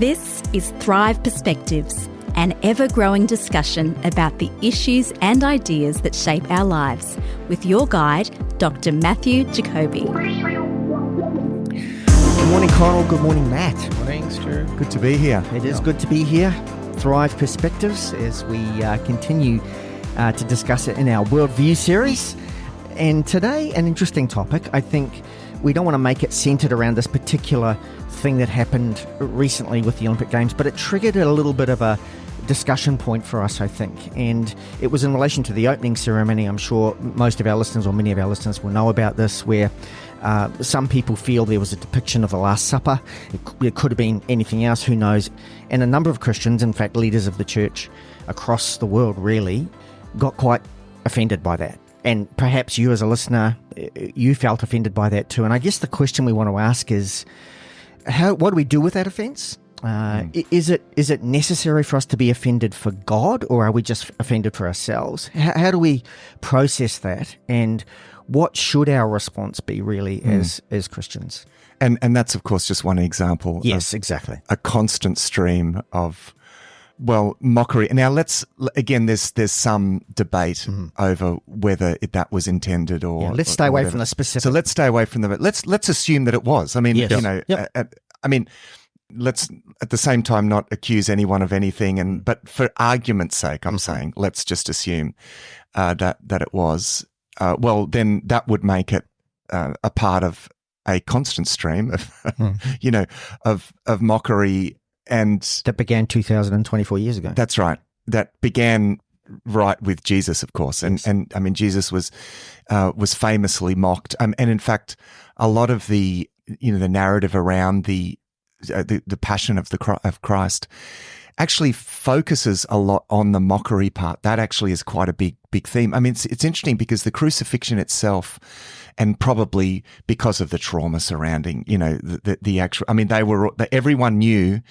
This is Thrive Perspectives, an ever-growing discussion about the issues and ideas that shape our lives, with your guide, Dr. Matthew Jacoby. Good morning, Connell. Good morning, Matt. Morning, Stu. Good to be here. It is good to be here. Thrive Perspectives as we continue to discuss it in our Worldview series. And today, an interesting topic. I think we don't want to make it centered around this particular thing that happened recently with the Olympic Games, but it triggered a little bit of a discussion point for us, I think. And it was in relation to the opening ceremony. I'm sure most of our listeners, or many of our listeners, will know about this, where some people feel there was a depiction of the Last Supper. It could have been anything else, who knows. And a number of Christians, in fact leaders of the church across the world really, got quite offended by that. And perhaps you as a listener, you felt offended by that too. And I guess the question we want to ask is, what do we do with that offence? Is it necessary for us to be offended for God, or are we just offended for ourselves? How do we process that? And what should our response be really as Christians? And that's, of course, just one example. Yes, exactly. A constant stream of, mockery. Now, there's some debate over whether that was intended or... Yeah, let's stay away from the specific. So let's stay away from the... Let's assume that it was. I mean, yes. Let's at the same time not accuse anyone of anything, but for argument's sake, I'm saying let's just assume that it was. Then that would make it a part of a constant stream of of mockery, and that began 2024 years ago. That's right. That began right with Jesus, of course, yes. and I mean Jesus was famously mocked, and in fact, a lot of the narrative around the passion of Christ actually focuses a lot on the mockery part. That actually is quite a big theme. I mean, it's interesting because the crucifixion itself, and probably because of the trauma surrounding, the actual. I mean, everyone knew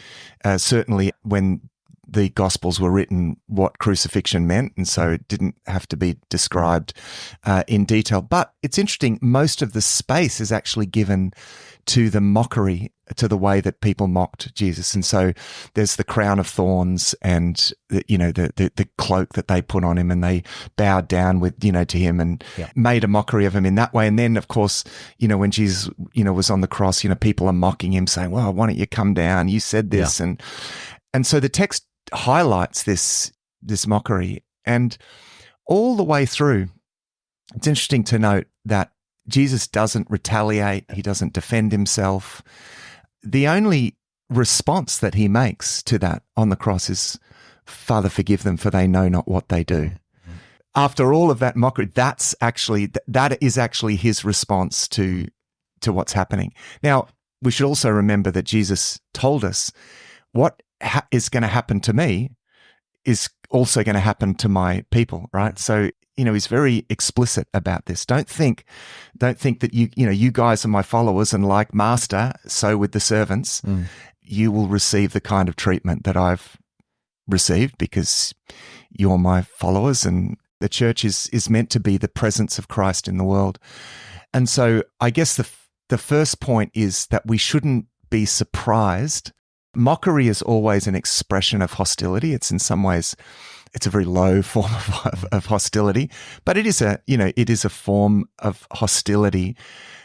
certainly when the Gospels were written what crucifixion meant, and so it didn't have to be described in detail. But it's interesting, most of the space is actually given to the mockery, to the way that people mocked Jesus. And so there's the crown of thorns and the cloak that they put on him, and they bowed down to him and made a mockery of him in that way. And then, of course, when Jesus was on the cross, people are mocking him, saying, well, why don't you come down? You said this. And so the text highlights this mockery, and all the way through, it's interesting to note that Jesus doesn't retaliate. He doesn't defend himself. The only response that he makes to that on the cross is, Father, forgive them, for they know not what they do. After all of that mockery, that is actually his response to what's happening. Now, we should also remember that Jesus told us what is going to happen to me is also going to happen to my people, right? So, he's very explicit about this. Don't think that you guys are my followers, and like master, so with the servants, you will receive the kind of treatment that I've received because you're my followers, and the church is meant to be the presence of Christ in the world. And so I guess the first point is that we shouldn't be surprised. Mockery is always an expression of hostility. It's in some ways, it's a very low form of hostility, but it is a form of hostility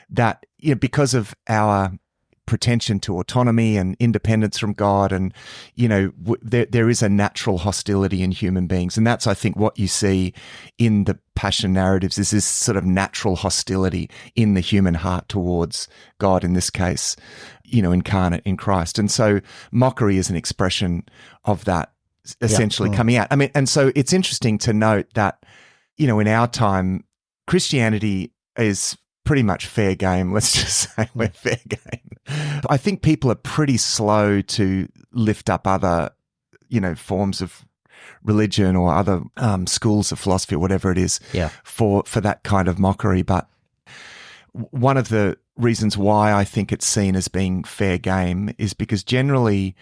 that, because of our pretension to autonomy and independence from God, and there is a natural hostility in human beings, and that's, I think, what you see in the passion narratives is this sort of natural hostility in the human heart towards God, in this case, incarnate in Christ. And so mockery is an expression of that essentially coming out. I mean, and so it's interesting to note that, in our time, Christianity is pretty much fair game. Let's just say we're fair game. I think people are pretty slow to lift up other, forms of religion or other schools of philosophy or whatever it is for that kind of mockery. But one of the reasons why I think it's seen as being fair game is because generally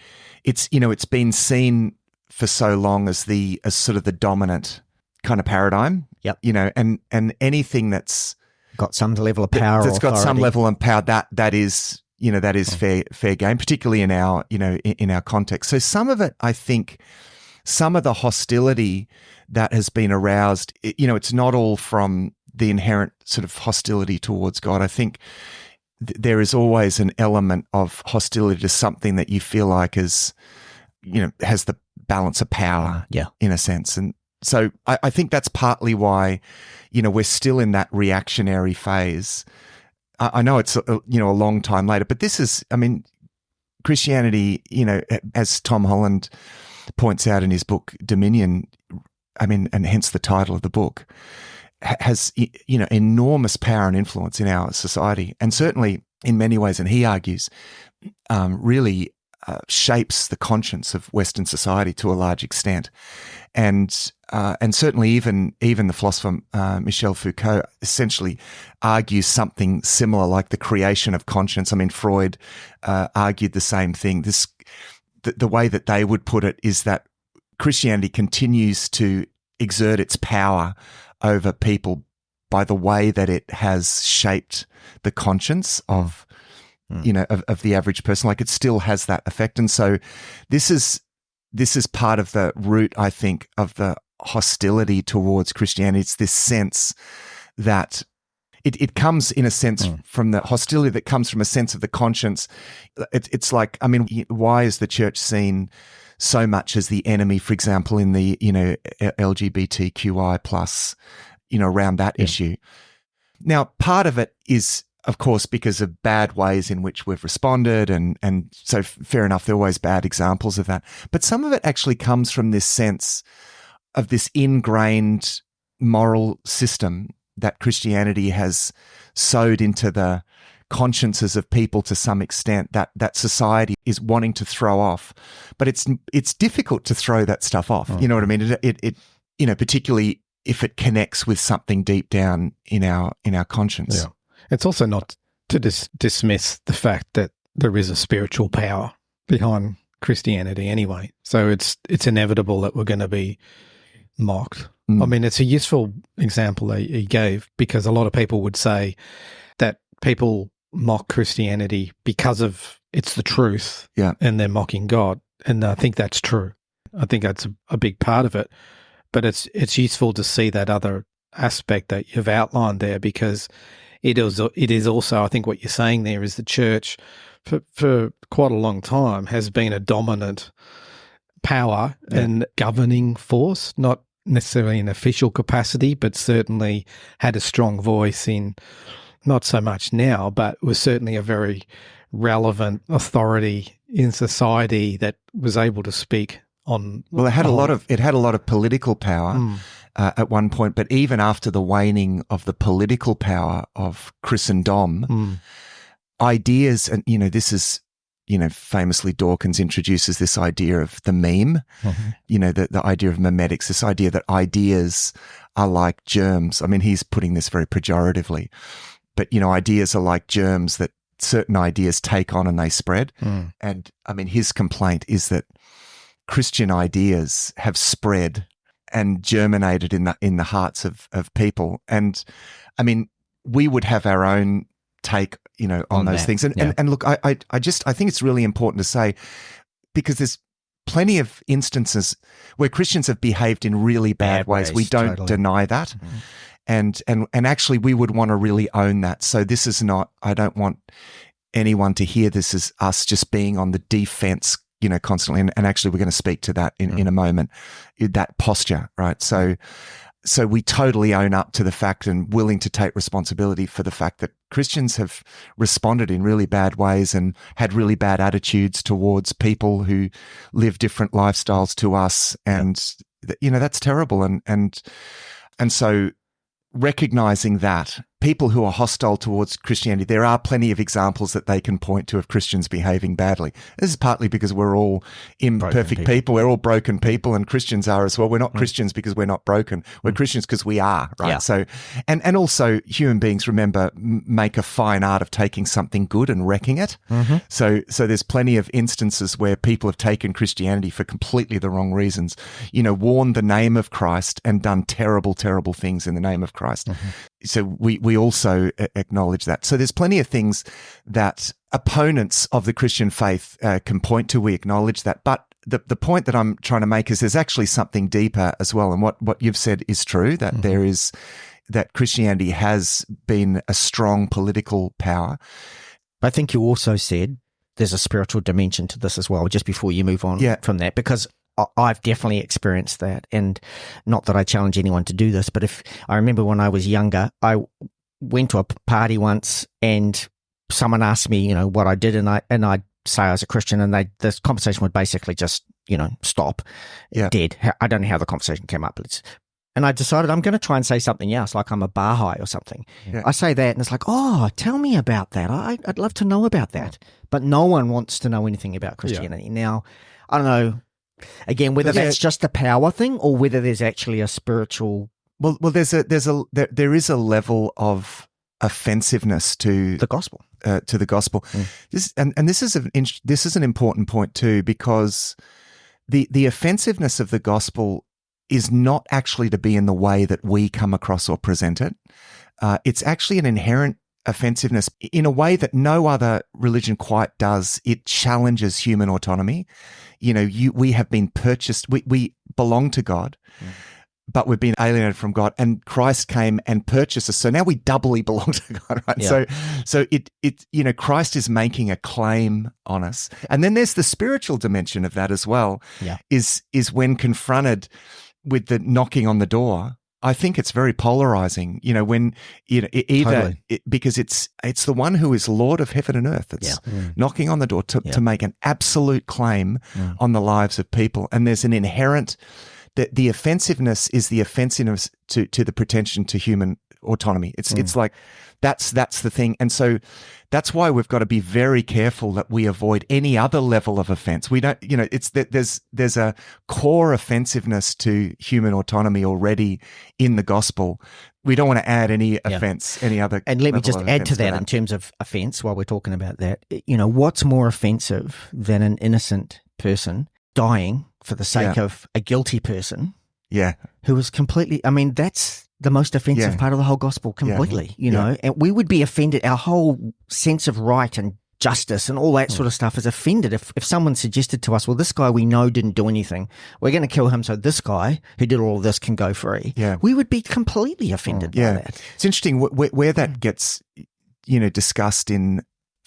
it's been seen for so long as sort of the dominant kind of paradigm. Yep. And anything that's got some level of power, that's got some level of power, that is that is fair game, particularly in our, in our context. So some of it, I think, some of the hostility that has been aroused, it's not all from the inherent sort of hostility towards God. I think there is always an element of hostility to something that you feel like is, has the balance of power, in a sense. And so I think that's partly why, we're still in that reactionary phase. I know it's a long time later, but this is, Christianity, as Tom Holland points out in his book Dominion, and hence the title of the book, has enormous power and influence in our society, and certainly in many ways, and he argues, really shapes the conscience of Western society to a large extent, and certainly even the philosopher Michel Foucault essentially argues something similar, like the creation of conscience. Freud argued the same thing. The way that they would put it is that Christianity continues to exert its power over people by the way that it has shaped the conscience of the average person. Like, it still has that effect. And so this is part of the root, I think, of the hostility towards Christianity. It's this sense that it comes, in a sense, from the hostility that comes from a sense of the conscience. It's like, why is the church seen so much as the enemy, for example, in the, LGBTQI plus, around that issue? Now, part of it is, of course, because of bad ways in which we've responded, and so fair enough, there are always bad examples of that. But some of it actually comes from this sense of this ingrained moral system that Christianity has sowed into the consciences of people to some extent, that society is wanting to throw off. But it's difficult to throw that stuff off. You know what I mean? It particularly if it connects with something deep down in our conscience. Yeah. It's also not to dismiss the fact that there is a spiritual power behind Christianity anyway. So it's inevitable that we're going to be mocked. It's a useful example that he gave, because a lot of people would say that people mock Christianity because of it's the truth, and they're mocking God. And I think that's true. I think that's a big part of it. But it's useful to see that other aspect that you've outlined there, because it is also, I think what you're saying there is the church for quite a long time has been a dominant power and governing force, not necessarily in official capacity, but certainly had a strong voice in, not so much now, but was certainly a very relevant authority in society that was able to speak on. Well, it had a lot of political power at one point, but even after the waning of the political power of Christendom, ideas, and this is, famously Dawkins introduces this idea of the meme, the idea of memetics, this idea that ideas are like germs. He's putting this very pejoratively, but, ideas are like germs that certain ideas take on and they spread. And his complaint is that Christian ideas have spread and germinated in the hearts of people. And we would have our own take, on those things. And look, I think it's really important to say, because there's plenty of instances where Christians have behaved in really bad ways. We don't deny that. And actually we would want to really own that. So this is not, I don't want anyone to hear this as us just being on the defense, constantly. And actually we're going to speak to that in a moment, that posture, right? So we totally own up to the fact and willing to take responsibility for the fact that Christians have responded in really bad ways and had really bad attitudes towards people who live different lifestyles to us. And, that's terrible. And so recognizing that people who are hostile towards Christianity, there are plenty of examples that they can point to of Christians behaving badly. This is partly because we're all imperfect people. We're all broken people, and Christians are as well. We're not Christians because we're not broken. We're Christians because we are, right? Yeah. So, and also human beings, remember, make a fine art of taking something good and wrecking it. So there's plenty of instances where people have taken Christianity for completely the wrong reasons, worn the name of Christ and done terrible, terrible things in the name of Christ. we also acknowledge that. So there's plenty of things that opponents of the Christian faith can point to. We acknowledge that. But the point that I'm trying to make is there's actually something deeper as well. And what you've said is true, that there is, that Christianity has been a strong political power. I think you also said there's a spiritual dimension to this as well, just before you move on from that, because I've definitely experienced that. And not that I challenge anyone to do this, but if I remember when I was younger, I went to a party once and someone asked me, what I did, and I'd say I was a Christian, and this conversation would basically just, stop dead. I don't know how the conversation came up. And I decided I'm going to try and say something else, like I'm a Baha'i or something. Yeah. I say that and it's like, oh, tell me about that. I'd love to know about that. But no one wants to know anything about Christianity. Now, I don't know, again, whether that's just a power thing or whether there's actually a spiritual... Well, there is a level of offensiveness to the gospel. To the gospel. This is an important point too, because the offensiveness of the gospel is not actually to be in the way that we come across or present it. It's actually an inherent offensiveness in a way that no other religion quite does. It challenges human autonomy. We have been purchased. We belong to God, but we've been alienated from God, and Christ came and purchased us. So now we doubly belong to God, right? Yeah. So it Christ is making a claim on us. And then there's the spiritual dimension of that as well. Yeah. Is when confronted with the knocking on the door, I think it's very polarizing. When either because it's the one who is Lord of heaven and earth that's knocking on the door to make an absolute claim on the lives of people, and there's an inherent that the offensiveness is the offensiveness to the pretension to human autonomy. It's like that's the thing, and so that's why we've got to be very careful that we avoid any other level of offense. We don't, it's that there's a core offensiveness to human autonomy already in the gospel. We don't want to add any offense, any other. And let me just add to that in terms of offense while we're talking about that. What's more offensive than an innocent person dying for the sake of a guilty person? Yeah. Who was completely, that's the most offensive part of the whole gospel completely, and we would be offended. Our whole sense of right and justice and all that sort of stuff is offended if someone suggested to us, well, this guy we know didn't do anything, we're going to kill him so this guy who did all of this can go free. Yeah. We would be completely offended by that. It's interesting where that gets, discussed in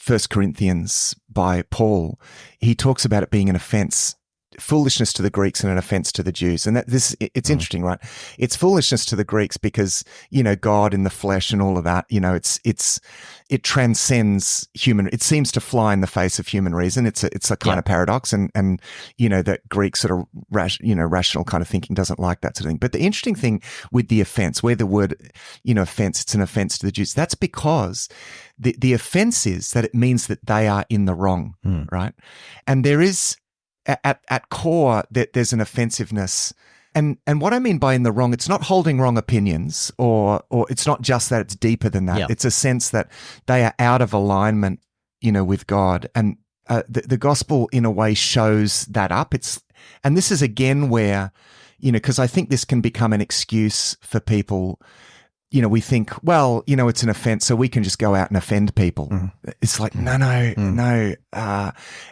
1 Corinthians by Paul. He talks about it being an offense, foolishness to the Greeks and an offense to the Jews. And it's interesting, right? It's foolishness to the Greeks because, God in the flesh and all of that, it transcends human, it seems to fly in the face of human reason. It's a kind of paradox, and that Greek sort of rational kind of thinking doesn't like that sort of thing. But the interesting thing with the offense, where the word, offense, it's an offense to the Jews, that's because the offense is that it means that they are in the wrong, right? And there is, at core, that there's an offensiveness, and what I mean by in the wrong, it's not holding wrong opinions, or it's not just that, it's deeper than that. It's a sense that they are out of alignment, with God, and the gospel in a way shows that up. And this is again where, because I think this can become an excuse for people. We think, well, it's an offense, so we can just go out and offend people. It's like, no.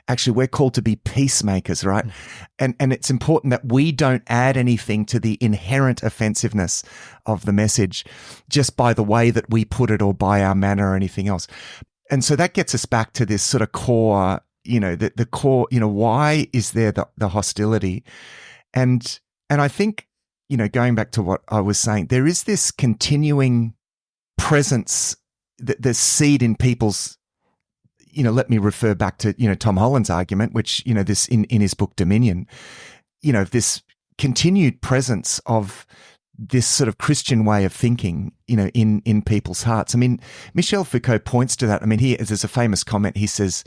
Actually, we're called to be peacemakers, right? And it's important that we don't add anything to the inherent offensiveness of the message just by the way that we put it or by our manner or anything else. And so that gets us back to this sort of core, the core, why is there the hostility? And I think, going back to what I was saying, there is this continuing presence, the seed in people's, let me refer back to, Tom Holland's argument, which, this in his book Dominion, this continued presence of this sort of Christian way of thinking, in people's hearts. I mean, Michel Foucault points to that. I mean, there's a famous comment. He says,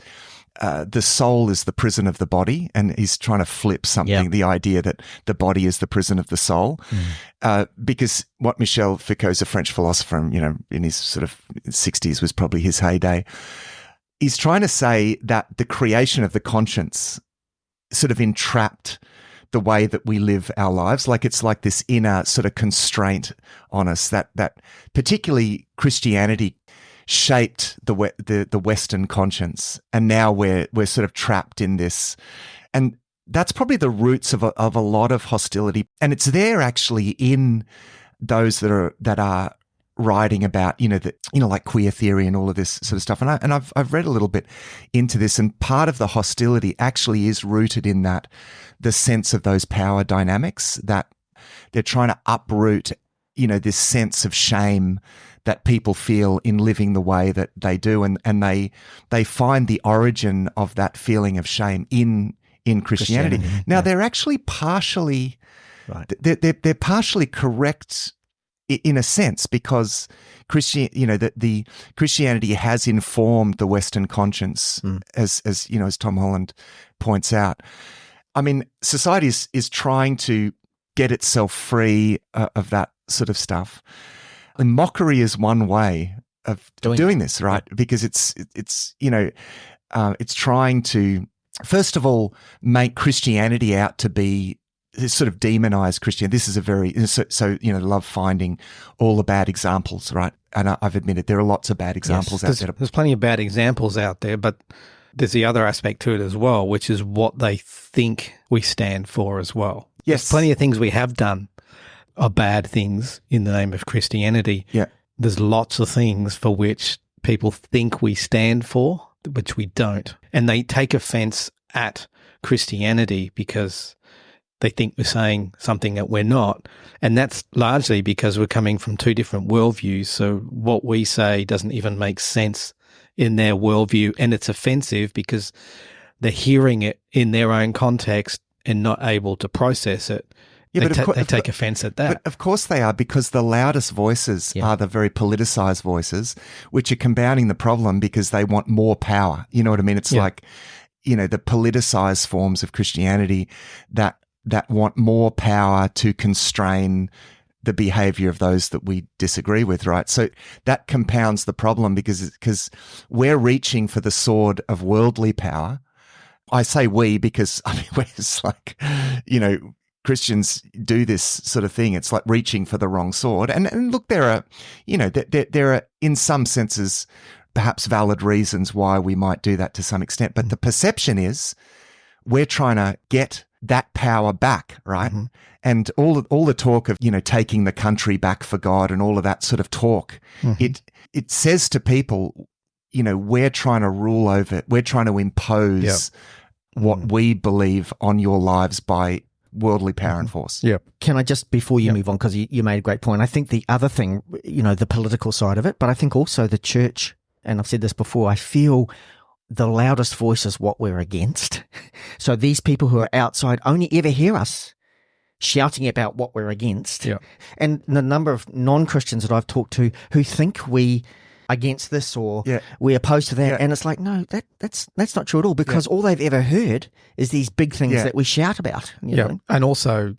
the soul is the prison of the body, and he's trying to flip something, the idea that the body is the prison of the soul, because what Michel Foucault's a French philosopher, in his sort of 60s was probably his heyday. He's trying to say that the creation of the conscience sort of entrapped the way that we live our lives. Like it's like this inner sort of constraint on us that particularly Christianity shaped the Western conscience, and now we're sort of trapped in this, and that's probably the roots of a lot of hostility, and it's there actually in those that are writing about like queer theory and all of this sort of stuff, and I've read a little bit into this, and part of the hostility actually is rooted in that the sense of those power dynamics, that they're trying to uproot this sense of shame that people feel in living the way that they do, and they find the origin of that feeling of shame in Christianity. Now they're actually partially right. They're partially correct in a sense, because the Christianity has informed the Western conscience, as Tom Holland points out. I mean, society is trying to get itself free of that sort of stuff. And mockery is one way of doing this, right? Yeah. Because it's trying to, first of all, make Christianity out to be sort of demonize Christianity. This is a very, love finding all the bad examples, right? And I've admitted there are lots of bad examples out there. There's plenty of bad examples out there, but there's the other aspect to it as well, which is what they think we stand for as well. Yes. There's plenty of things we have done are bad things in the name of Christianity. Yeah. There's lots of things for which people think we stand for, which we don't. And they take offense at Christianity because they think we're saying something that we're not. And that's largely because we're coming from two different worldviews. So what we say doesn't even make sense in their worldview. And it's offensive because they're hearing it in their own context and not able to process it. Yeah, they take offense at that. But of course they are, because the loudest voices are the very politicized voices, which are compounding the problem because they want more power. You know what I mean? It's like, the politicized forms of Christianity that want more power to constrain the behavior of those that we disagree with, right? So that compounds the problem because we're reaching for the sword of worldly power. I say we because, it's like, Christians do this sort of thing. It's like reaching for the wrong sword. And look, there are in some senses perhaps valid reasons why we might do that to some extent. But the perception is we're trying to get that power back, right? Mm-hmm. And all the talk of, taking the country back for God and all of that sort of talk, it says to people, we're trying to rule over, we're trying to impose what we believe on your lives by worldly power and force. Yeah. Can I just, before you move on, because you made a great point, I think the other thing, the political side of it, but I think also the church, and I've said this before, I feel the loudest voice is what we're against. So these people who are outside only ever hear us shouting about what we're against. Yeah. And the number of non-Christians that I've talked to who think we against this or we're opposed to that. Yeah. And it's like, no, that's not true at all, because all they've ever heard is these big things that we shout about. You know? And also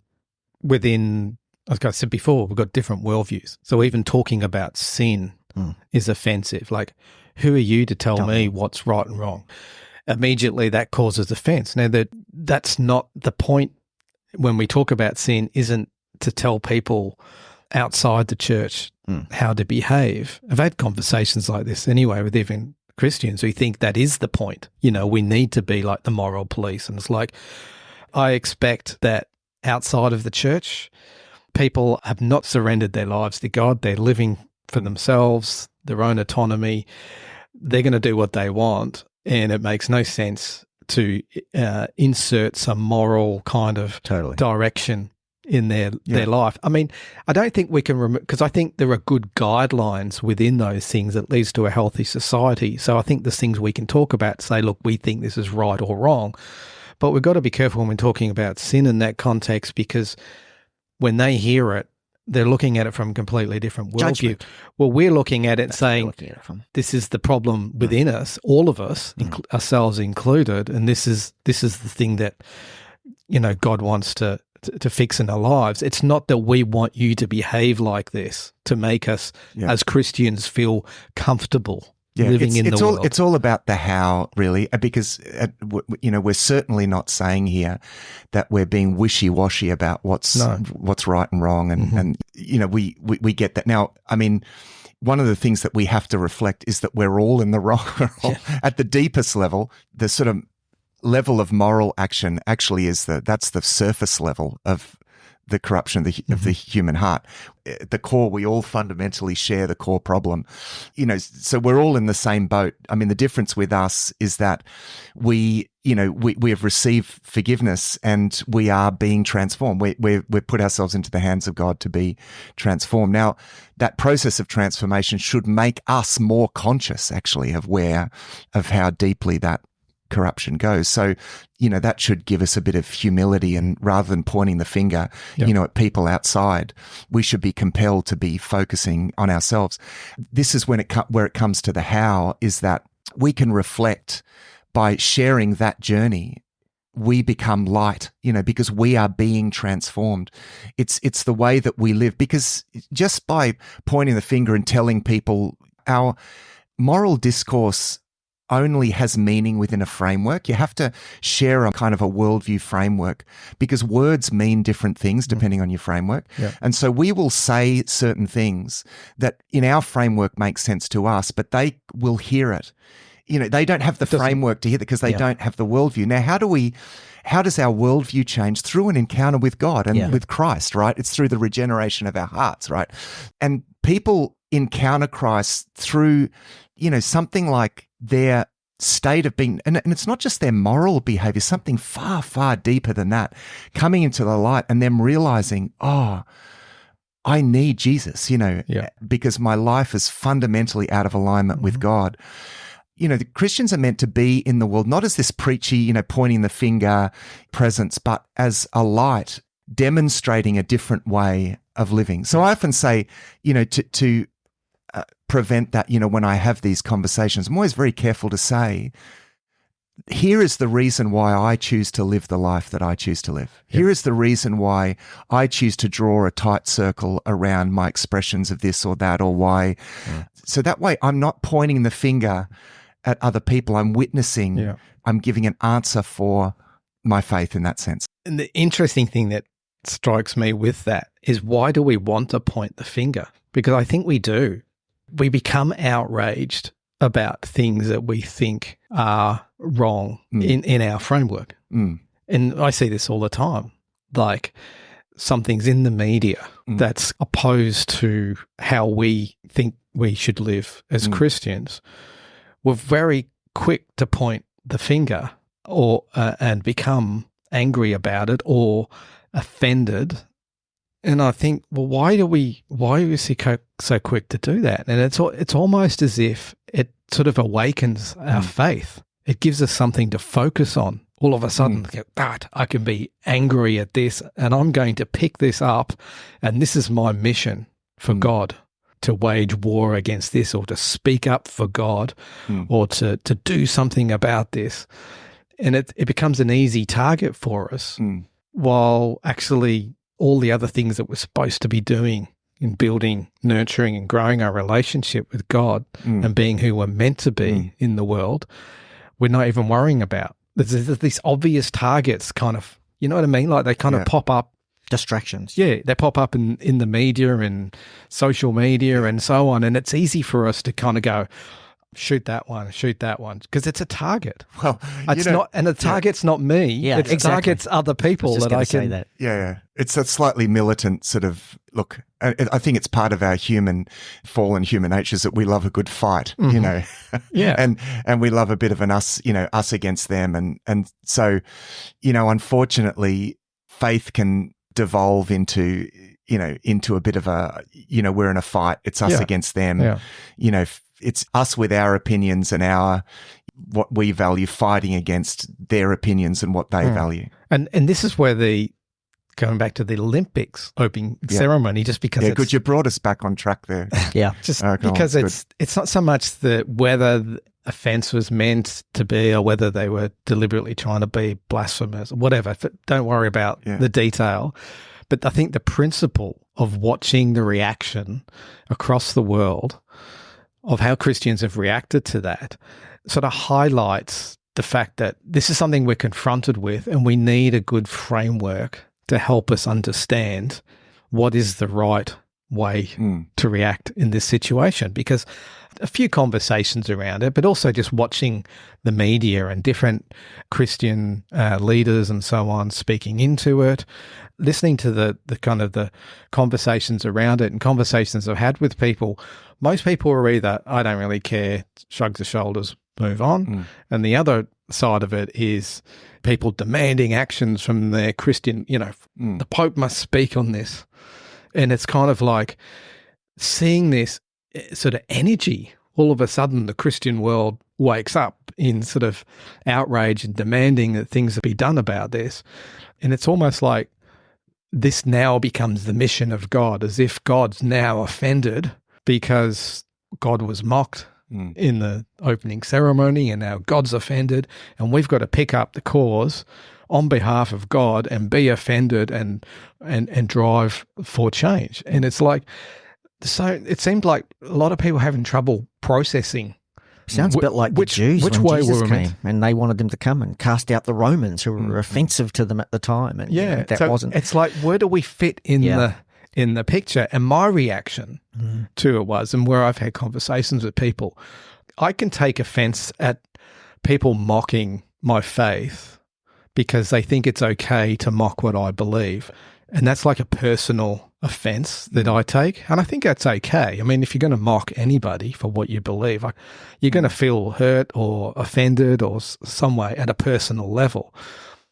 within, like I said before, we've got different worldviews. So even talking about sin is offensive. Like, who are you to tell me what's right and wrong? Immediately that causes offense. Now, that's not the point when we talk about sin, isn't to tell people outside the church how to behave. I've had conversations like this anyway with even Christians who think that is the point. We need to be like the moral police. And it's like, I expect that outside of the church, people have not surrendered their lives to God. They're living for themselves, their own autonomy. They're going to do what they want. And it makes no sense to insert some moral kind of direction in their life. I mean, I don't think we can because I think there are good guidelines within those things that leads to a healthy society. So I think there's things we can talk about, say, look, we think this is right or wrong. But we've got to be careful when we're talking about sin in that context, because when they hear it, they're looking at it from a completely different worldview. Well, we're looking at it saying, this is the problem within us, all of us, ourselves included, and this is the thing that, God wants to fix in our lives. It's not that we want you to behave like this to make us as Christians feel comfortable living in the world. It's all about the how, really, because we're certainly not saying here that we're being wishy-washy about what's right and wrong, and we get that. Now, I mean, one of the things that we have to reflect is that we're all in the wrong. At the deepest level, the sort of level of moral action actually that's the surface level of the corruption of the human heart. At the core, we all fundamentally share the core problem. So we're all in the same boat. I mean, the difference with us is that we have received forgiveness and we are being transformed. We've put ourselves into the hands of God to be transformed. Now, that process of transformation should make us more conscious, actually, of how deeply that corruption goes. So, that should give us a bit of humility, and rather than pointing the finger, at people outside, we should be compelled to be focusing on ourselves. This is where it comes to the how, is that we can reflect by sharing that journey. We become light, because we are being transformed. It's the way that we live, because just by pointing the finger and telling people, our moral discourse only has meaning within a framework. You have to share a kind of a worldview framework, because words mean different things depending on your framework. Yeah. And so we will say certain things that in our framework make sense to us, but they will hear it. They don't have the framework to hear it because they don't have the worldview. Now, how does our worldview change? Through an encounter with God and with Christ, right? It's through the regeneration of our hearts, right? And people encounter Christ through, something like their state of being, and it's not just their moral behavior, something far, far deeper than that, coming into the light and them realizing, I need Jesus, because my life is fundamentally out of alignment with God. The Christians are meant to be in the world, not as this preachy, pointing the finger presence, but as a light demonstrating a different way of living. So I often say, to prevent that, when I have these conversations, I'm always very careful to say, here is the reason why I choose to live the life that I choose to live. Here is the reason why I choose to draw a tight circle around my expressions of this or that, or why. So that way I'm not pointing the finger at other people. I'm witnessing, I'm giving an answer for my faith in that sense. And the interesting thing that strikes me with that is, why do we want to point the finger? Because I think we do. We become outraged about things that we think are wrong in our framework. And I see this all the time. Like, something's in the media that's opposed to how we think we should live as Christians. We're very quick to point the finger or and become angry about it or offended. And I think, well, why are we so quick to do that? And it's almost as if it sort of awakens our faith. It gives us something to focus on. All of a sudden, I can be angry at this, and I'm going to pick this up, and this is my mission for God, to wage war against this, or to speak up for God, or to do something about this. And it becomes an easy target for us, while actually all the other things that we're supposed to be doing in building, nurturing and growing our relationship with God and being who we're meant to be in the world, we're not even worrying about. There's these obvious targets kind of, you know what I mean? Like they kind of pop up. Distractions. Yeah, they pop up in the media and social media and so on. And it's easy for us to kind of go, shoot that one, because it's a target. Well, it's not, and the target's not me. Yeah, it targets other people that I can say that. Yeah. It's a slightly militant sort of look. I think it's part of our fallen human nature is that we love a good fight, and we love a bit of an us against them, and so, unfortunately, faith can devolve into a bit of a we're in a fight. It's us against them. Yeah. It's us with our opinions and what we value fighting against their opinions and what they value. And this is where going back to the Olympics opening ceremony, just because good, you brought us back on track there. Because it's not so much whether the offence was meant to be or whether they were deliberately trying to be blasphemous or whatever. Don't worry about the detail. But I think the principle of watching the reaction across the world of how Christians have reacted to that sort of highlights the fact that this is something we're confronted with, and we need a good framework to help us understand what is the right way to react in this situation. Because a few conversations around it, but also just watching the media and different Christian leaders and so on speaking into it, listening to the kind of the conversations around it and conversations I've had with people. Most people are either, I don't really care, shrug the shoulders, move on. And the other side of it is people demanding actions from their Christian, the Pope must speak on this. And it's kind of like seeing this sort of energy. All of a sudden, the Christian world wakes up in sort of outrage and demanding that things be done about this. And it's almost like this now becomes the mission of God, as if God's now offended because God was mocked in the opening ceremony, and now God's offended, and we've got to pick up the cause on behalf of God and be offended and drive for change. And it's like, so it seemed like a lot of people having trouble processing. Sounds a bit like the Jews which when way Jesus were came, and they wanted them to come and cast out the Romans who were offensive to them at the time. And that wasn't. It's like, where do we fit in the picture? And my reaction to it was, and where I've had conversations with people, I can take offense at people mocking my faith because they think it's okay to mock what I believe. And that's like a personal offense that I take. And I think that's okay. I mean, if you're going to mock anybody for what you believe, you're going to feel hurt or offended or some way at a personal level.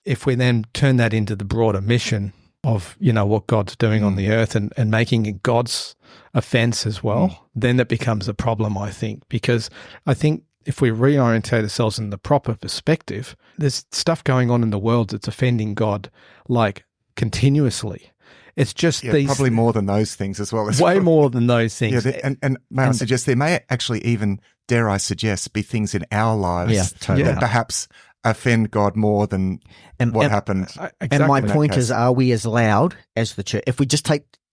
If we then turn that into the broader mission of, what God's doing on the earth and making it God's offense as well, then it becomes a problem, I think, because I think if we reorientate ourselves in the proper perspective, there's stuff going on in the world that's offending God, like continuously. It's just these probably more than those things as well. Way more than those things. Yeah, and may I suggest there may actually even, dare I suggest, be things in our lives that perhaps offend God more than what happened. Exactly. And my point is, are we as loud as the church? If we just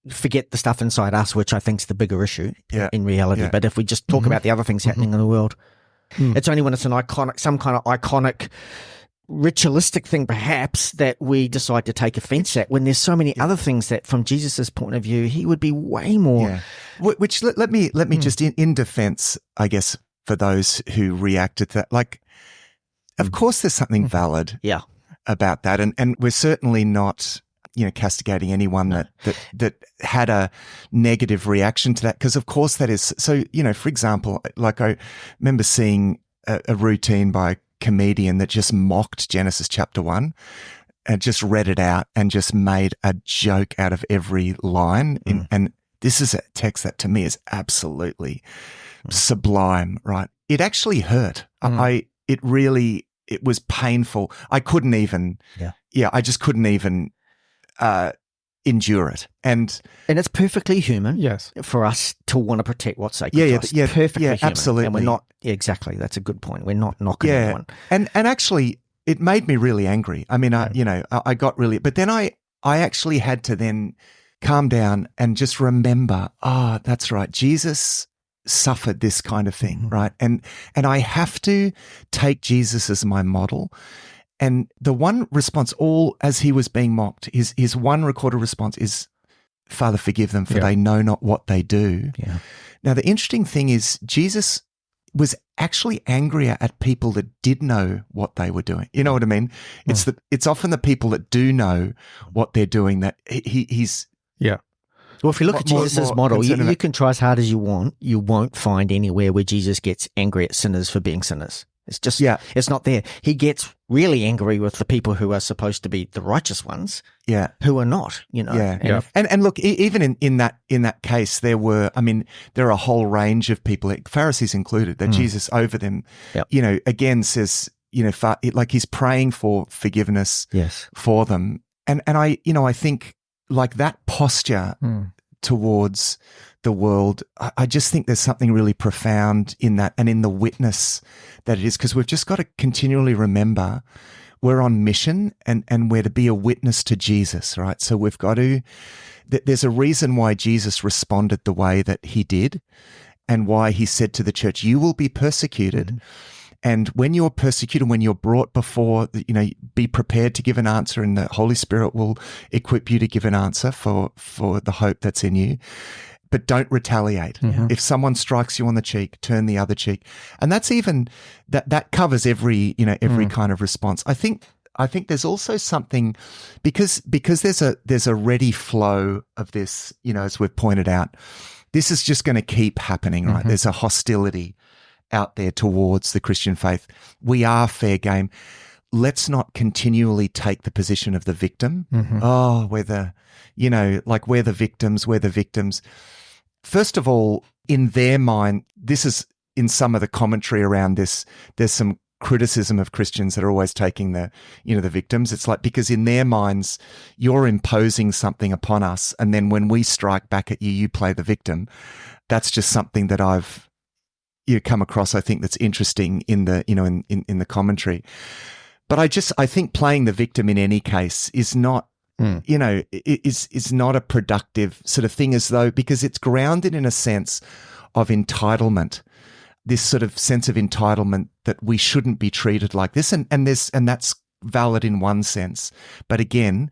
forget the stuff inside us, which I think is the bigger issue in reality, but if we just talk about the other things happening in the world, it's only when it's some kind of iconic ritualistic thing perhaps that we decide to take offense at, when there's so many other things that from Jesus's point of view he would be way more which let me just in defense, I guess, for those who reacted to that, like, of course there's something valid about that, and we're certainly not castigating anyone that had a negative reaction to that, because of course that is so. For example, like I remember seeing a routine by a comedian that just mocked Genesis chapter 1 and just read it out and just made a joke out of every line. And this is a text that to me is absolutely sublime, right? It actually hurt. It was painful. I couldn't even, I just couldn't even endure it. And it's perfectly human for us to want to protect what's sacred to us. Perfectly human. Absolutely. And we're not, exactly, that's a good point. We're not knocking anyone. And actually, it made me really angry. I mean, I got really, but then I actually had to then calm down and just remember, that's right, Jesus suffered this kind of thing, right? And I have to take Jesus as my model. And the one response, as he was being mocked, his one recorded response is, Father, forgive them, for they know not what they do. Yeah. Now, the interesting thing is Jesus was actually angrier at people that did know what they were doing. You know what I mean? It's often the people that do know what they're doing that he's... Yeah. Well, if you look at Jesus' model, you can try as hard as you want. You won't find anywhere where Jesus gets angry at sinners for being sinners. It's just, it's not there. He gets really angry with the people who are supposed to be the righteous ones, who are not, And look, even in that case, there are a whole range of people, Pharisees included, that Jesus over them, again says, like he's praying for forgiveness for them. And I think like that posture towards the world, I just think there's something really profound in that and in the witness that it is, because we've just got to continually remember we're on mission and we're to be a witness to Jesus, right? So we've got to, there's a reason why Jesus responded the way that he did. and why he said to the church, you will be persecuted. Mm-hmm. And when you're persecuted, when you're brought before, be prepared to give an answer, and the Holy Spirit will equip you to give an answer for the hope that's in you. But don't retaliate. Mm-hmm. If someone strikes you on the cheek, turn the other cheek. And that's even, that covers every kind of response. I think there's also something, because there's a ready flow of this, as we've pointed out, this is just going to keep happening, right? Mm-hmm. There's a hostility out there towards the Christian faith. We are fair game. Let's not continually take the position of the victim. Mm-hmm. Oh, we're the victims. First of all, in their mind, this is in some of the commentary around this, there's some criticism of Christians that are always taking the victims. It's like, because in their minds, you're imposing something upon us, and then when we strike back at you, you play the victim. That's just something that I've come across, I think, that's interesting in the in the commentary. But I think playing the victim in any case is not is not a productive sort of thing, as though, because it's grounded in a sense of entitlement, this sort of sense of entitlement that we shouldn't be treated like this, and that's valid in one sense. But again,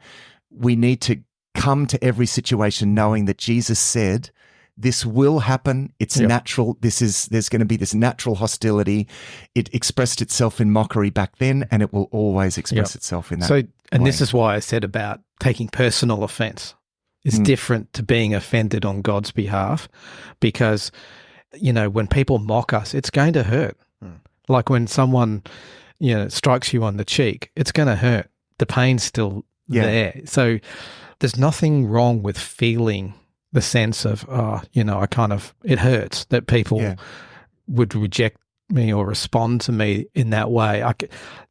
we need to come to every situation knowing that Jesus said, this will happen. It's natural. There's going to be this natural hostility. It expressed itself in mockery back then, and it will always express itself in that way. This is why I said about taking personal offence. It's different to being offended on God's behalf, because, when people mock us, it's going to hurt. Like when someone, strikes you on the cheek, it's going to hurt. The pain's still there. So there's nothing wrong with feeling the sense of, it hurts that people would reject me or respond to me in that way.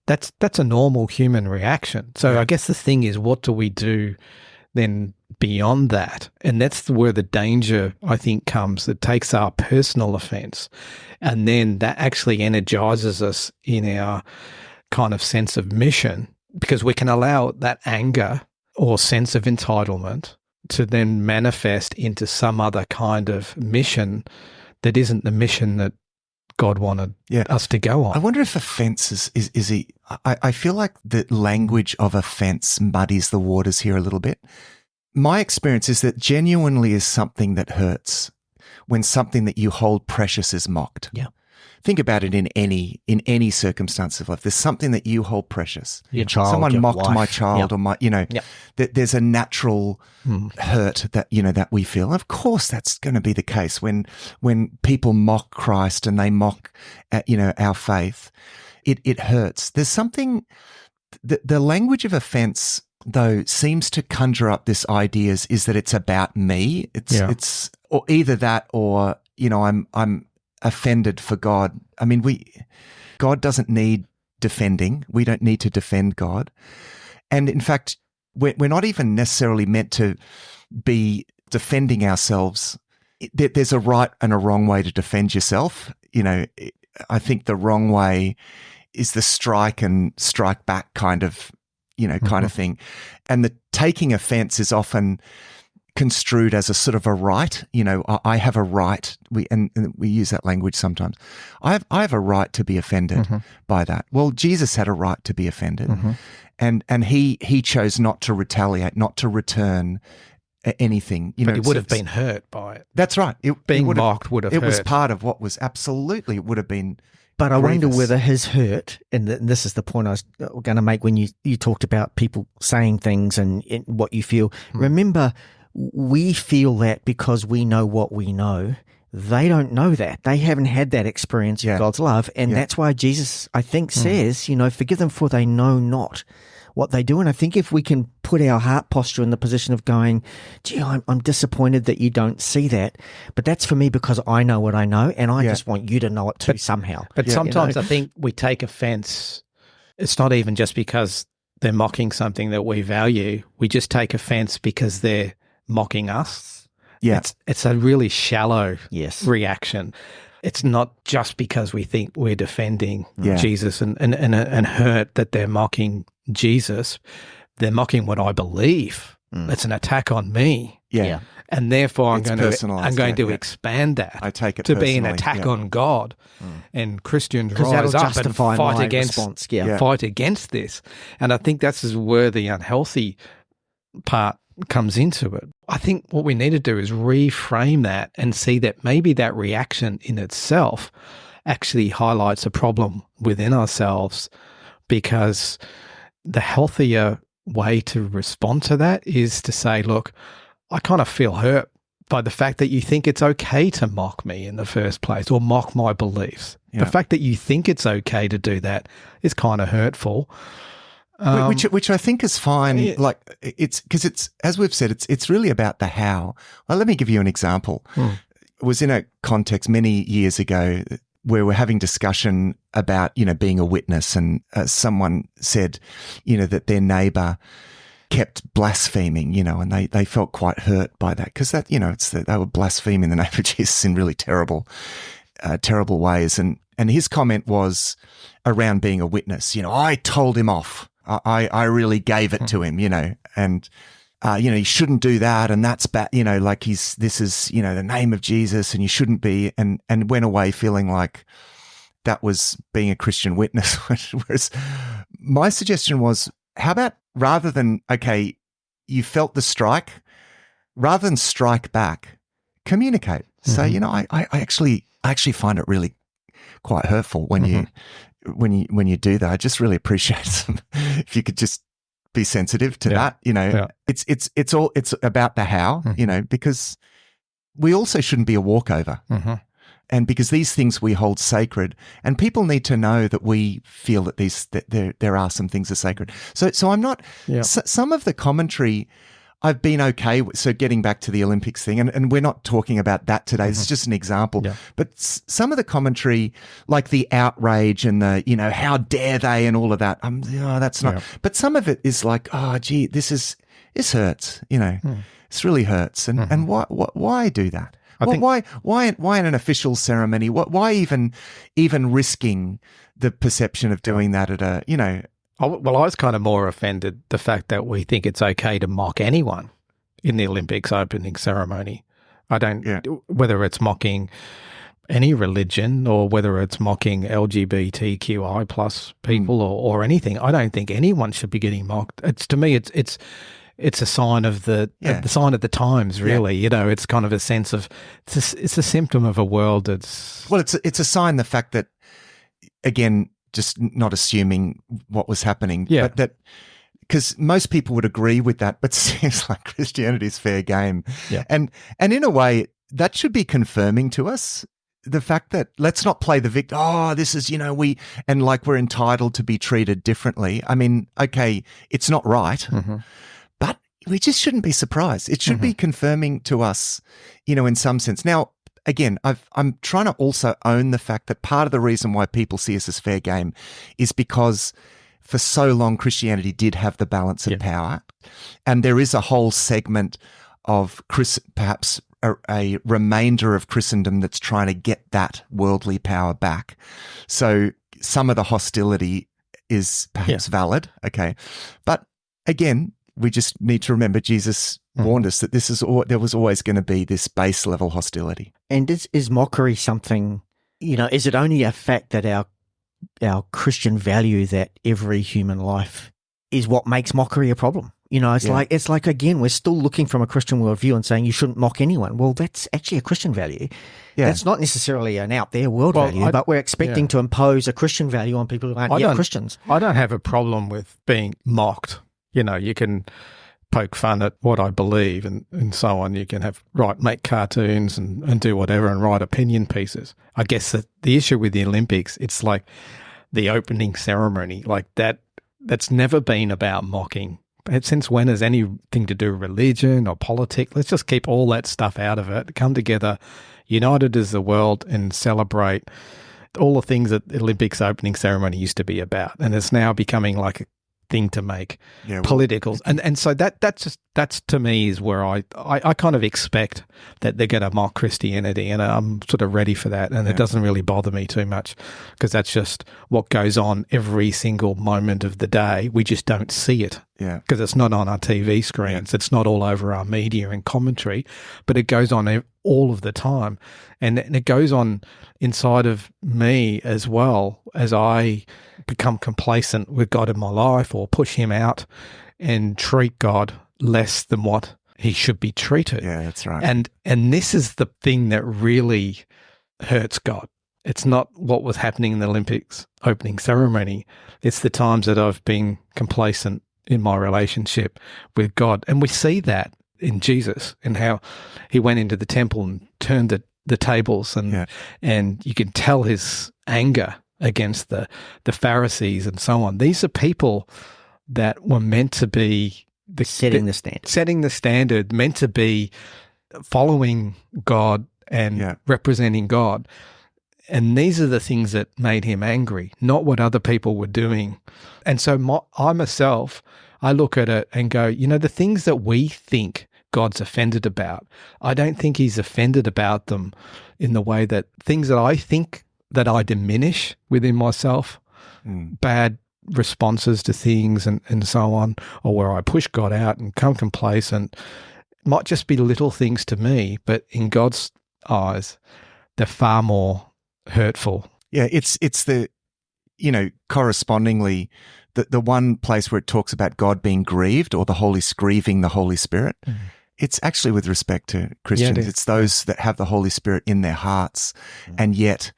That's a normal human reaction. So I guess the thing is, what do we do then beyond that? And that's where the danger, I think, comes, that takes our personal offence, and then that actually energizes us in our kind of sense of mission, because we can allow that anger or sense of entitlement to then manifest into some other kind of mission that isn't the mission that God wanted us to go on. I wonder if offence I feel like the language of offence muddies the waters here a little bit. My experience is that genuinely is something that hurts when something that you hold precious is mocked. Yeah. Think about it in any circumstance of life. There's something that you hold precious. Your child, someone mocked wife. my child, or my, there's a natural hurt that we feel. Of course, that's going to be the case when people mock Christ and they mock, our faith. It hurts. There's something. The language of offence, though, seems to conjure up this idea is that it's about me. It's or either that, or I'm offended for God. I mean, God doesn't need defending. We don't need to defend God. And in fact, we're not even necessarily meant to be defending ourselves. There's a right and a wrong way to defend yourself. I think the wrong way is the strike and strike back kind of, kind of thing. And the taking offense is often construed as a sort of a right. I have a right. We use that language sometimes. I have a right to be offended by that. Well, Jesus had a right to be offended, and he chose not to retaliate, not to return anything. But he would have been hurt by it. That's right. Being mocked would have hurt. It was part of what was absolutely. It would have been. But I grievous. wonder whether his hurt, and this is the point I was going to make when you talked about people saying things and what you feel. Remember, we feel that because we know what we know. They don't know that. They haven't had that experience of God's love. And that's why Jesus, I think, says, forgive them for they know not what they do. And I think if we can put our heart posture in the position of going, gee, I'm disappointed that you don't see that, but that's for me because I know what I know, and I just want you to know it too somehow. But sometimes I think we take offence. It's not even just because they're mocking something that we value. We just take offence because they're mocking us. Yeah. It's a really shallow reaction. It's not just because we think we're defending Jesus and hurt that they're mocking Jesus. They're mocking what I believe. It's an attack on me. Yeah. And therefore, I'm It's going personalised, to expand that I take it to be an personally, attack on God. And Christians 'Cause rise that'll up and justify fight my against response. fight against this. And I think that's where the unhealthy part comes into it. I think what we need to do is reframe that and see that maybe that reaction in itself actually highlights a problem within ourselves, because the healthier way to respond to that is to say, look, I kind of feel hurt by the fact that you think it's okay to mock me in the first place, or mock my beliefs. Yeah. The fact that you think it's okay to do that is kind of hurtful. Which I think is fine. Like it's because it's, as we've said, it's really about the how. Well, let me give you an example. It was in a context many years ago where we're having discussion about, being a witness, and someone said, that their neighbor kept blaspheming, and they felt quite hurt by that, because that, they were blaspheming the name of Jesus in really terrible ways. And his comment was around being a witness. I told him off. I really gave it to him, and he shouldn't do that, and that's bad, like this is, the name of Jesus, and you shouldn't be, and went away feeling like that was being a Christian witness. Whereas my suggestion was, how about rather than, okay, you felt the strike, rather than strike back, communicate. Say, I actually find it really quite hurtful when you do that. I just really appreciate if you could just be sensitive to that. It's about the how, because we also shouldn't be a walkover. And because these things we hold sacred, and people need to know that we feel that there are some things that are sacred. So I'm not. Some of the commentary I've been okay with. So getting back to the Olympics thing, and we're not talking about that today. This is just an example. Yeah. But some of the commentary, like the outrage and the, how dare they and all of that, that's not. Yeah. But some of it is like, oh, gee, this hurts. This really hurts. And why do that? Why in an official ceremony? Why even risking the perception of doing that at a, Well, I was kind of more offended the fact that we think it's okay to mock anyone in the Olympics opening ceremony. I don't, whether it's mocking any religion or whether it's mocking LGBTQI plus people or anything. I don't think anyone should be getting mocked. To me, it's a sign of the sign of the times, really. Yeah. It's kind of a sense of it's a symptom of a world that's it's a sign, the fact that, again, just not assuming what was happening, but that, because most people would agree with that, but it seems like Christianity's fair game, and in a way that should be confirming to us the fact that let's not play the victim. Oh, this is we're entitled to be treated differently. I mean, okay, it's not right. But we just shouldn't be surprised. It should be confirming to us, in some sense. Now, again, I'm trying to also own the fact that part of the reason why people see us as fair game is because for so long Christianity did have the balance of power, and there is a whole segment of perhaps a remainder of Christendom that's trying to get that worldly power back. So some of the hostility is perhaps valid, okay, but again, we just need to remember Jesus warned us that there was always going to be this base level hostility. And is mockery something, is it only a fact that our Christian value that every human life is what makes mockery a problem? It's like, again, we're still looking from a Christian worldview and saying you shouldn't mock anyone. Well, that's actually a Christian value. Yeah. That's not necessarily an out there world value, but we're expecting to impose a Christian value on people who aren't yet Christians. I don't have a problem with being mocked. You can poke fun at what I believe and so on. You can make cartoons and do whatever and write opinion pieces. I guess that the issue with the Olympics, it's like the opening ceremony, like that's never been about mocking. Since when has anything to do with religion or politics? Let's just keep all that stuff out of it. Come together, united as the world, and celebrate all the things that the Olympics opening ceremony used to be about. And it's now becoming like a thing to make politicals, and so that's to me is where I kind of expect that they're going to mock Christianity, and I'm sort of ready for that, and it doesn't really bother me too much, because that's just what goes on every single moment of the day. We just don't see it Yeah. Because it's not on our TV screens. It's not all over our media and commentary, but it goes on all of the time. And it goes on inside of me as well as I become complacent with God in my life or push him out and treat God less than what he should be treated. Yeah, that's right. And this is the thing that really hurts God. It's not what was happening in the Olympics opening ceremony. It's the times that I've been complacent in my relationship with God. And we see that in Jesus and how he went into the temple and turned the tables and you can tell his anger against the Pharisees and so on. These are people that were meant to be setting the standard, meant to be following God and representing God. And these are the things that made him angry, not what other people were doing. And so I myself, I look at it and go, the things that we think God's offended about, I don't think he's offended about them in the way that things that I think that I diminish within myself, bad responses to things and so on, or where I push God out and come complacent, might just be little things to me, but in God's eyes, they're far more hurtful. Yeah, it's the, correspondingly, the one place where it talks about God being grieved or grieving the Holy Spirit, it's actually with respect to Christians. Yeah, it's those that have the Holy Spirit in their hearts and yet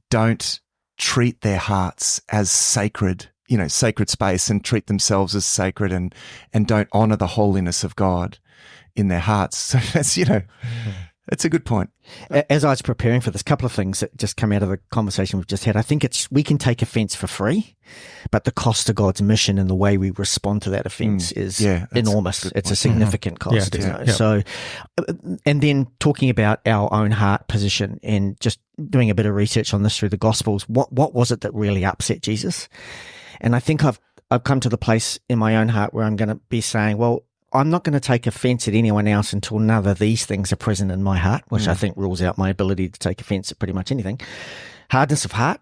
don't treat their hearts as sacred, sacred space and treat themselves as sacred and don't honor the holiness of God in their hearts. So that's, it's a good point. As I was preparing for this, couple of things that just come out of the conversation we've just had. I think we can take offense for free, but the cost to God's mission and the way we respond to that offense is enormous. It's a significant cost. So, and then talking about our own heart position and just doing a bit of research on this through the Gospels, what was it that really upset Jesus? And I think I've come to the place in my own heart where I'm going to be saying, well, I'm not going to take offense at anyone else until none of these things are present in my heart, which I think rules out my ability to take offense at pretty much anything. Hardness of heart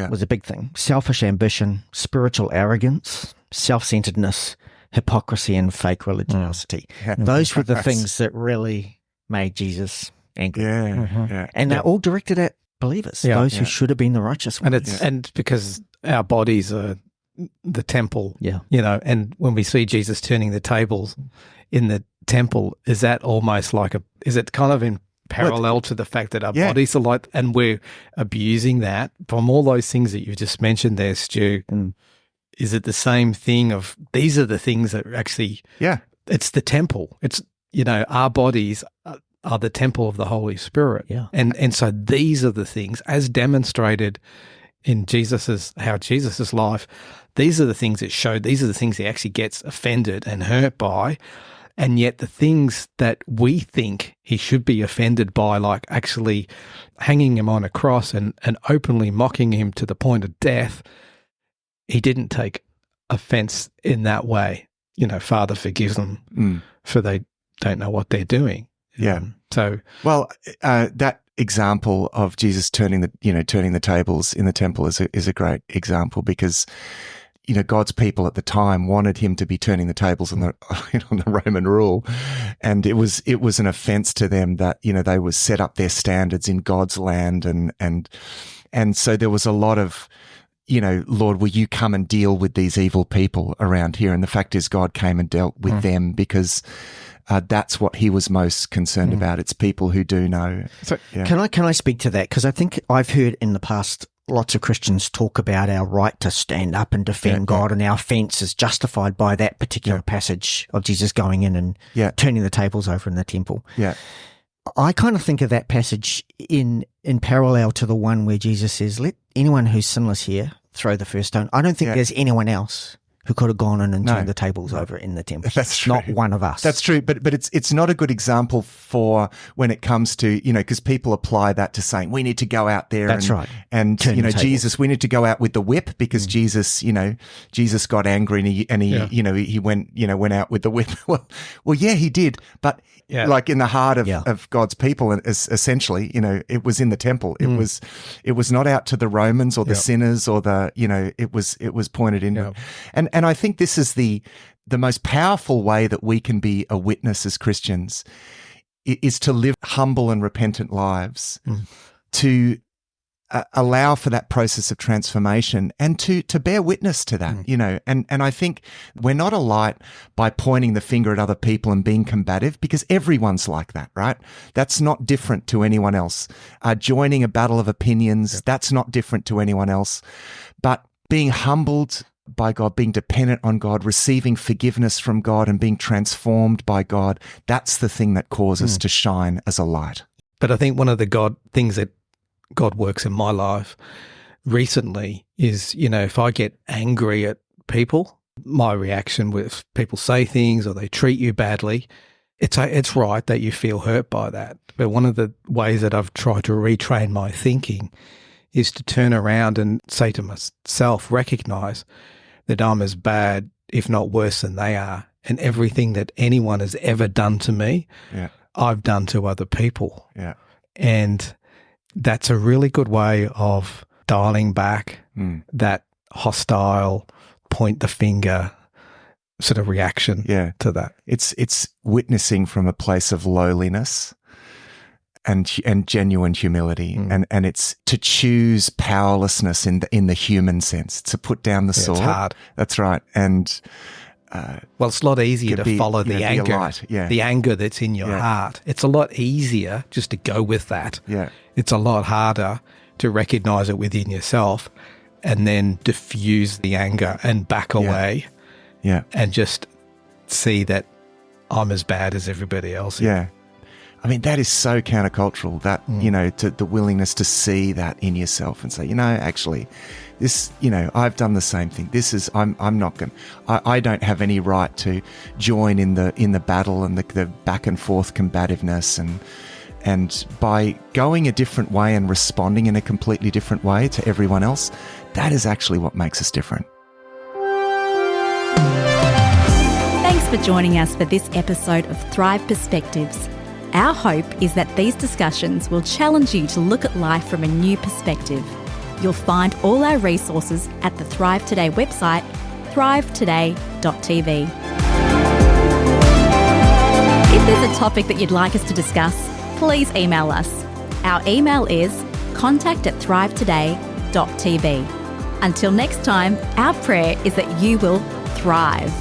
was a big thing. Selfish ambition, spiritual arrogance, self-centeredness, hypocrisy, and fake religiosity. Those were the things that really made Jesus angry. And they're all directed at believers, those who should have been the righteous ones. And because our bodies are the temple, and when we see Jesus turning the tables in the temple, is that almost like is it kind of in parallel to the fact that our bodies are like, and we're abusing that from all those things that you've just mentioned there, Stu? Is it the same thing of these are the things that actually, it's the temple. It's, our bodies are the temple of the Holy Spirit. And so these are the things as demonstrated in Jesus' life. These are the things it showed. These are the things he actually gets offended and hurt by. And yet the things that we think he should be offended by, like actually hanging him on a cross and openly mocking him to the point of death, he didn't take offense in that way. Father forgives them for they don't know what they're doing. That example of Jesus turning the tables in the temple is a great example because God's people at the time wanted him to be turning the tables on the Roman rule, and it was an offense to them that they would set up their standards in God's land, and so there was a lot of Lord, will you come and deal with these evil people around here? And the fact is, God came and dealt with them because that's what he was most concerned about. It's people who do know. So, can I speak to that? Because I think I've heard in the past lots of Christians talk about our right to stand up and defend God, and our offense is justified by that particular passage of Jesus going in and turning the tables over in the temple. I kind of think of that passage in parallel to the one where Jesus says, "Let anyone who's sinless here throw the first stone." I don't think there's anyone else who could have gone in and turned the tables over in the temple. That's true. Not one of us. That's true, but it's not a good example for when it comes to, because people apply that to saying we need to go out there and Jesus, we need to go out with the whip because Jesus got angry and he went out with the whip. Well, he did, but like in the heart of God's people, essentially, it was in the temple. It was not out to the Romans or the sinners or it was pointed in. And And I think this is the most powerful way that we can be a witness as Christians is to live humble and repentant lives, to allow for that process of transformation and to bear witness to that, and I think we're not a light by pointing the finger at other people and being combative, because everyone's like that, right? That's not different to anyone else. Joining a battle of opinions, that's not different to anyone else. But being humbled by God, being dependent on God, receiving forgiveness from God and being transformed by God, that's the thing that causes us to shine as a light. But I think one of the things that God works in my life recently is, if I get angry at people, my reaction with people say things or they treat you badly, it's right that you feel hurt by that. But one of the ways that I've tried to retrain my thinking is to turn around and say to myself, recognize that I'm as bad, if not worse than they are. And everything that anyone has ever done to me, I've done to other people. Yeah. And that's a really good way of dialing back that hostile, point the finger sort of reaction to that. It's witnessing from a place of lowliness and genuine humility, and it's to choose powerlessness in the human sense, to put down the sword. It's hard. That's right. And well, it's a lot easier to follow the anger, the anger that's in your heart. It's a lot easier just to go with that. Yeah. It's a lot harder to recognize it within yourself and then diffuse the anger and back away and just see that I'm as bad as everybody else. Yeah. I mean, that is so countercultural, that, to the willingness to see that in yourself and say, actually, this, I've done the same thing. This is, I'm not going, I don't have any right to join in the battle and the back and forth combativeness, and by going a different way and responding in a completely different way to everyone else, that is actually what makes us different. Thanks for joining us for this episode of Thrive Perspectives. Our hope is that these discussions will challenge you to look at life from a new perspective. You'll find all our resources at the Thrive Today website, thrivetoday.tv. If there's a topic that you'd like us to discuss, please email us. Our email is contact@thrivetoday.tv. Until next time, our prayer is that you will thrive.